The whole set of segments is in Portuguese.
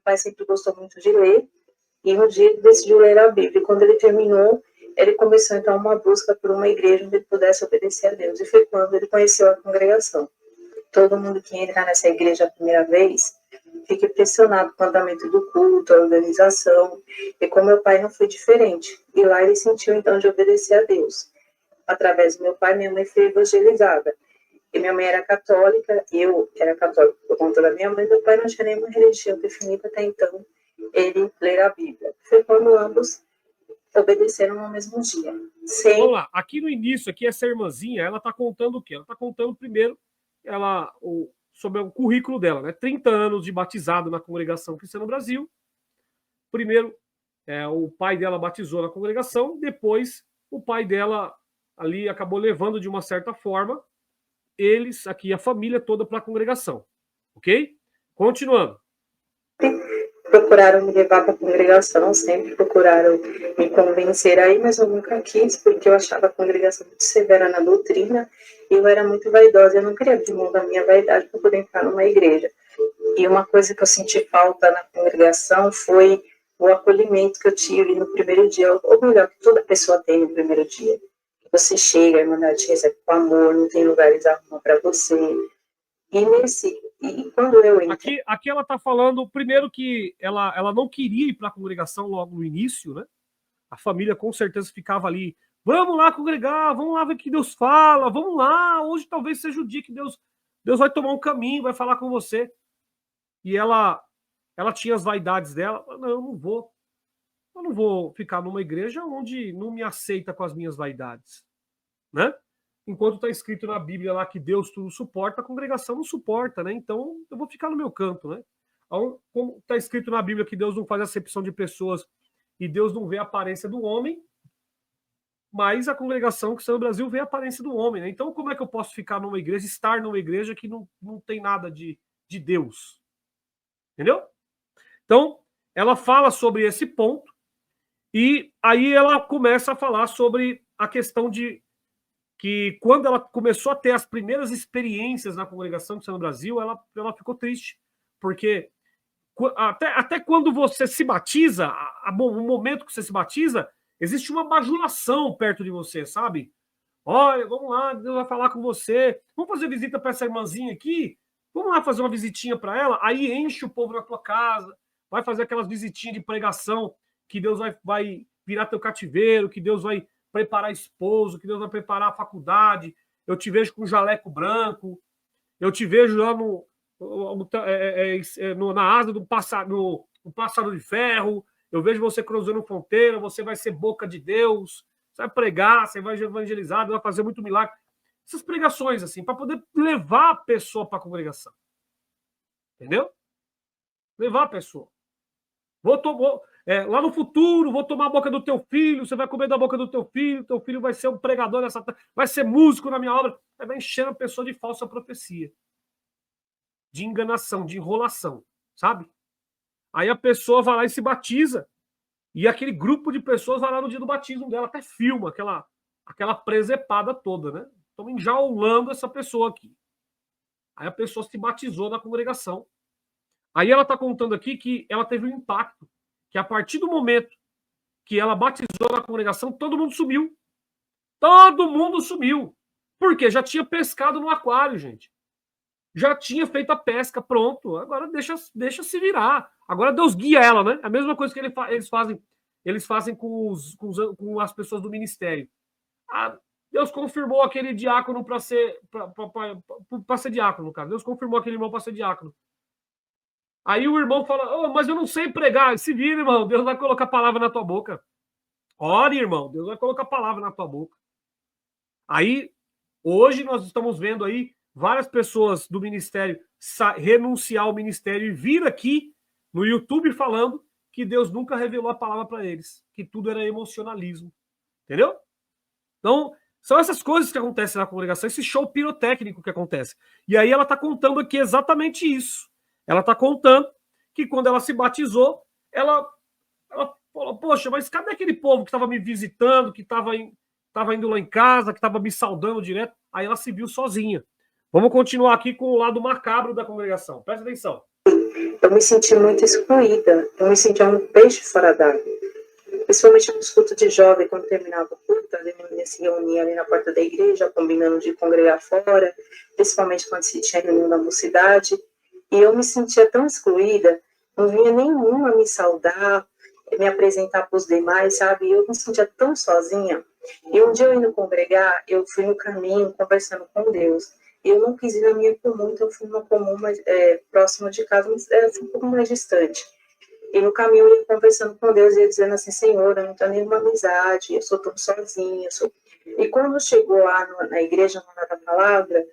pai sempre gostou muito de ler, e um dia ele decidiu ler a Bíblia. E quando ele terminou, ele começou então uma busca por uma igreja onde ele pudesse obedecer a Deus. E foi quando ele conheceu a congregação. Todo mundo que entra nessa igreja a primeira vez fica impressionado com o andamento do culto, a organização. E com meu pai não foi diferente. E lá ele sentiu então de obedecer a Deus. Através do meu pai, minha mãe foi evangelizada. E minha mãe era católica, eu era católica por conta da minha mãe. Meu pai não tinha nenhuma religião definida até então. Ele ler a Bíblia. Foi quando ambos obedeceram no mesmo dia. Vamos lá, aqui no início, aqui essa irmãzinha, ela está contando o quê? Ela está contando primeiro sobre o currículo dela, né? 30 anos de batizado na congregação cristã no Brasil. Primeiro, o pai dela batizou na congregação, depois o pai dela ali acabou levando de uma certa forma eles, aqui a família toda, para a congregação. Ok? Continuando. Procuraram me levar para a congregação, sempre procuraram me convencer aí, mas eu nunca quis, porque eu achava a congregação muito severa na doutrina e eu era muito vaidosa, eu não queria abrir mão da minha vaidade para poder entrar numa igreja. E uma coisa que eu senti falta na congregação foi o acolhimento que eu tive no primeiro dia, ou melhor, que toda pessoa tem no primeiro dia. Você chega, a irmandade te recebe com amor, não tem lugares arrumar para você. E quando eu entrei... Aqui ela está falando, primeiro, que ela não queria ir para a congregação logo no início, né? A família com certeza ficava ali, vamos lá congregar, vamos lá ver o que Deus fala, vamos lá, hoje talvez seja o dia que Deus vai tomar um caminho, vai falar com você. E ela tinha as vaidades dela, não, eu não vou ficar numa igreja onde não me aceita com as minhas vaidades, né? Enquanto está escrito na Bíblia lá que Deus tudo suporta, a congregação não suporta, né? Então eu vou ficar no meu canto, né? Como está escrito na Bíblia que Deus não faz acepção de pessoas e Deus não vê a aparência do homem, mas a congregação cristã no Brasil vê a aparência do homem, né? Então como é que eu posso ficar numa igreja, estar numa igreja que não tem nada de Deus? Entendeu? Então, ela fala sobre esse ponto e aí ela começa a falar sobre a questão de que quando ela começou a ter as primeiras experiências na congregação cristã no Brasil, ela ficou triste, porque até quando você se batiza, o momento que você se batiza, existe uma bajulação perto de você, sabe? Olha, vamos lá, Deus vai falar com você, vamos fazer visita para essa irmãzinha aqui, vamos lá fazer uma visitinha para ela, aí enche o povo na tua casa, vai fazer aquelas visitinhas de pregação, que Deus vai virar teu cativeiro, que Deus vai preparar esposo, que Deus vai preparar a faculdade, eu te vejo com jaleco branco, eu te vejo lá na asa do pássaro de ferro, eu vejo você cruzando fronteira, você vai ser boca de Deus, você vai pregar, você vai evangelizar, vai fazer muito milagre. Essas pregações, assim, para poder levar a pessoa para a congregação. Entendeu? Levar a pessoa. Lá no futuro, vou tomar a boca do teu filho, você vai comer da boca do teu filho vai ser um pregador nessa terra, vai ser músico na minha obra. Vai enchendo a pessoa de falsa profecia, de enganação, de enrolação, sabe? Aí a pessoa vai lá e se batiza, e aquele grupo de pessoas vai lá no dia do batismo dela, até filma aquela presepada toda, né? Estão enjaulando essa pessoa aqui. Aí a pessoa se batizou na congregação. Aí ela está contando aqui que ela teve um impacto, que a partir do momento que ela batizou na congregação, todo mundo sumiu. Todo mundo sumiu. Por quê? Já tinha pescado no aquário, gente. Já tinha feito a pesca, pronto. Agora deixa se virar. Agora Deus guia ela, né? A mesma coisa que eles fazem com as pessoas do ministério. Deus confirmou aquele diácono para ser diácono, cara. Deus confirmou aquele irmão para ser diácono. Aí o irmão fala, mas eu não sei pregar. Se vira, irmão, Deus vai colocar palavra na tua boca. Ore, irmão, Deus vai colocar palavra na tua boca. Aí, hoje nós estamos vendo aí várias pessoas do ministério renunciar ao ministério e vir aqui no YouTube falando que Deus nunca revelou a palavra para eles, que tudo era emocionalismo. Entendeu? Então, são essas coisas que acontecem na congregação, esse show pirotécnico que acontece. E aí ela está contando aqui exatamente isso. Ela está contando que quando ela se batizou, ela falou, poxa, mas cadê aquele povo que estava me visitando, que estava indo lá em casa, que estava me saudando direto? Aí ela se viu sozinha. Vamos continuar aqui com o lado macabro da congregação. Presta atenção. eu me senti muito excluída, eu me sentia um peixe fora d'água. Principalmente nos cultos de jovem, quando terminava o culto, as meninas se reuniam ali na porta da igreja, combinando de congregar fora, principalmente quando se tinha reunião da mocidade, e eu me sentia tão excluída, não vinha nenhuma me saudar, me apresentar para os demais, sabe? Eu me sentia tão sozinha. E um dia eu indo congregar, eu fui no caminho conversando com Deus. E eu não quis ir na minha comum, então eu fui numa comum mais próxima de casa, mas era assim, um pouco mais distante. E no caminho eu ia conversando com Deus e ia dizendo assim, Senhor, eu não tenho nenhuma amizade, eu sou tão sozinha. E quando chegou lá na igreja, na hora da palavra,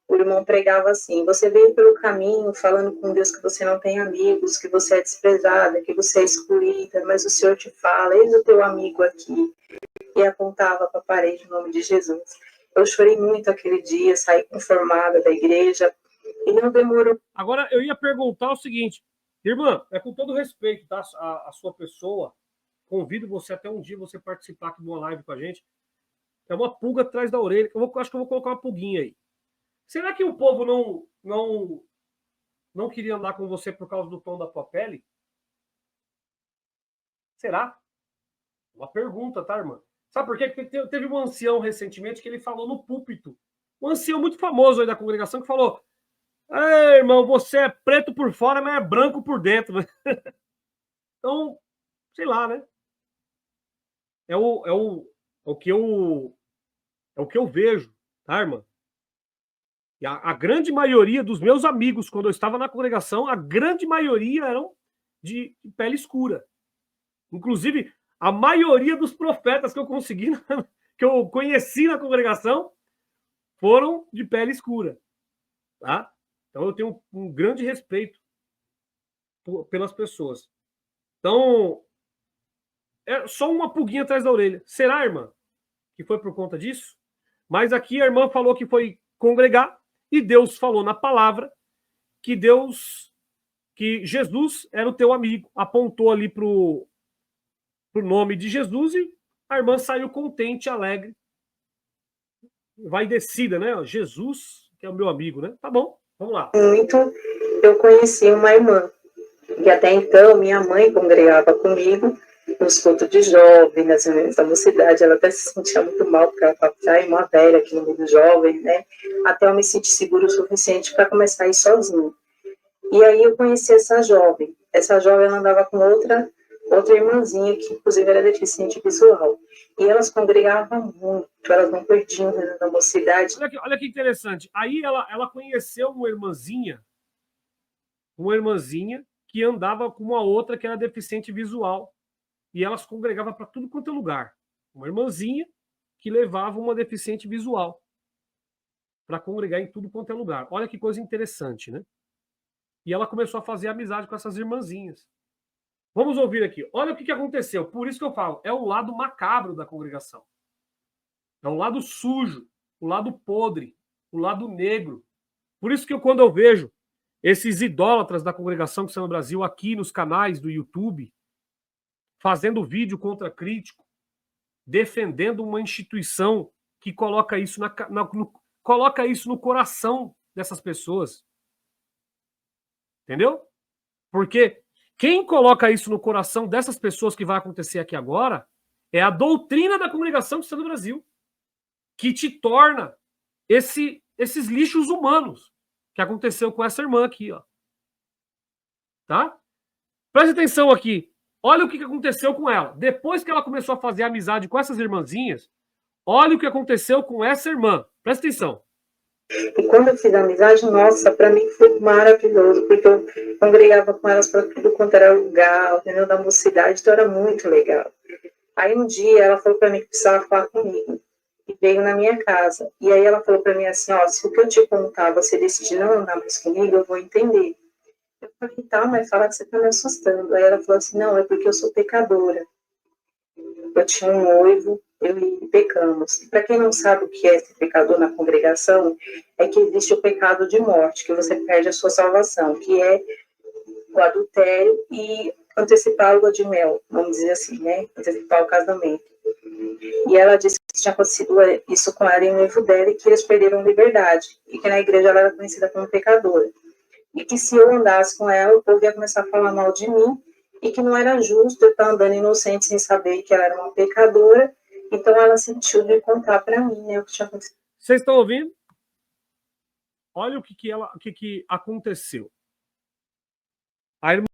o irmão pregava assim, você veio pelo caminho falando com Deus que você não tem amigos, que você é desprezada, que você é excluída, mas o Senhor te fala, eis o teu amigo aqui. E apontava para a parede o nome de Jesus. Eu chorei muito aquele dia, saí conformada da igreja, e não demorou. Agora, eu ia perguntar o seguinte, irmã, é com todo respeito, tá? A sua pessoa, convido você até um dia você participar aqui de uma live com a gente. É uma pulga atrás da orelha. Acho que eu vou colocar uma pulguinha aí. Será que o povo não queria andar com você por causa do tom da tua pele? Será? Uma pergunta, tá, irmã? Sabe por quê? Porque teve um ancião recentemente que ele falou no púlpito. Um ancião muito famoso aí da congregação que falou: ei, irmão, você é preto por fora, mas é branco por dentro. Então, sei lá, né? É o que eu vejo, tá, irmã? E a grande maioria dos meus amigos, quando eu estava na congregação, a grande maioria eram de pele escura. Inclusive, a maioria dos profetas que eu consegui, que eu conheci na congregação, foram de pele escura. Tá? Então eu tenho um grande respeito pelas pessoas. Então, é só uma pulguinha atrás da orelha. Será, irmã, que foi por conta disso? Mas aqui a irmã falou que foi congregar e Deus falou na palavra que Jesus era o teu amigo. Apontou ali pro nome de Jesus e a irmã saiu contente, alegre. Vai descida, né? Jesus, que é o meu amigo, né? Tá bom, vamos lá. Muito, eu conheci uma irmã, e até então minha mãe congregava comigo nos cultos de jovem, nas reuniões da mocidade. Ela até se sentia muito mal, porque ela falava, a irmã velha aqui no meio dos jovens, né? Até eu me sentir seguro o suficiente para começar a ir sozinha. E aí eu conheci essa jovem. Essa jovem ela andava com outra irmãzinha, que inclusive era deficiente visual. E elas congregavam muito, elas não perdiam da mocidade. Olha que interessante. Aí ela conheceu uma irmãzinha que andava com uma outra que era deficiente visual. E elas congregavam para tudo quanto é lugar. Uma irmãzinha que levava uma deficiente visual para congregar em tudo quanto é lugar. Olha que coisa interessante, né? E ela começou a fazer amizade com essas irmãzinhas. Vamos ouvir aqui. Olha o que aconteceu. Por isso que eu falo, é o lado macabro da congregação. É o lado sujo, o lado podre, o lado negro. Por isso que quando eu vejo esses idólatras da congregação que estão no Brasil aqui nos canais do YouTube, fazendo vídeo contra crítico, defendendo uma instituição que coloca isso, coloca isso no coração dessas pessoas. Entendeu? Porque quem coloca isso no coração dessas pessoas que vai acontecer aqui agora é a doutrina da congregação cristã do Brasil, que te torna esses lixos humanos que aconteceu com essa irmã aqui, ó. Tá? Preste atenção aqui. Olha o que aconteceu com ela. Depois que ela começou a fazer amizade com essas irmãzinhas, olha o que aconteceu com essa irmã. Presta atenção. E quando eu fiz amizade, nossa, para mim foi maravilhoso, porque eu congregava com elas para tudo quanto era lugar, reunião da mocidade, então era muito legal. Aí um dia ela falou para mim que precisava falar comigo, e veio na minha casa. E aí ela falou para mim assim, ó, se o que eu te contar você decidir não andar mais comigo, eu vou entender. Eu falei, tá, mas fala que você tá me assustando. Aí ela falou assim, não, é porque eu sou pecadora. Eu tinha um noivo, eu e ele pecamos. Para quem não sabe o que é ser pecador na congregação, é que existe o pecado de morte, que você perde a sua salvação, que é o adultério e antecipar a lua de mel, vamos dizer assim, né? Antecipar o casamento. E ela disse que tinha acontecido isso com ela e o noivo dela e que eles perderam liberdade, e que na igreja ela era conhecida como pecadora. e que se eu andasse com ela, o povo ia começar a falar mal de mim, e que não era justo eu estar andando inocente sem saber que ela era uma pecadora. Então ela sentiu de contar para mim, né, o que tinha acontecido. Vocês estão ouvindo? Olha o que aconteceu. A irmã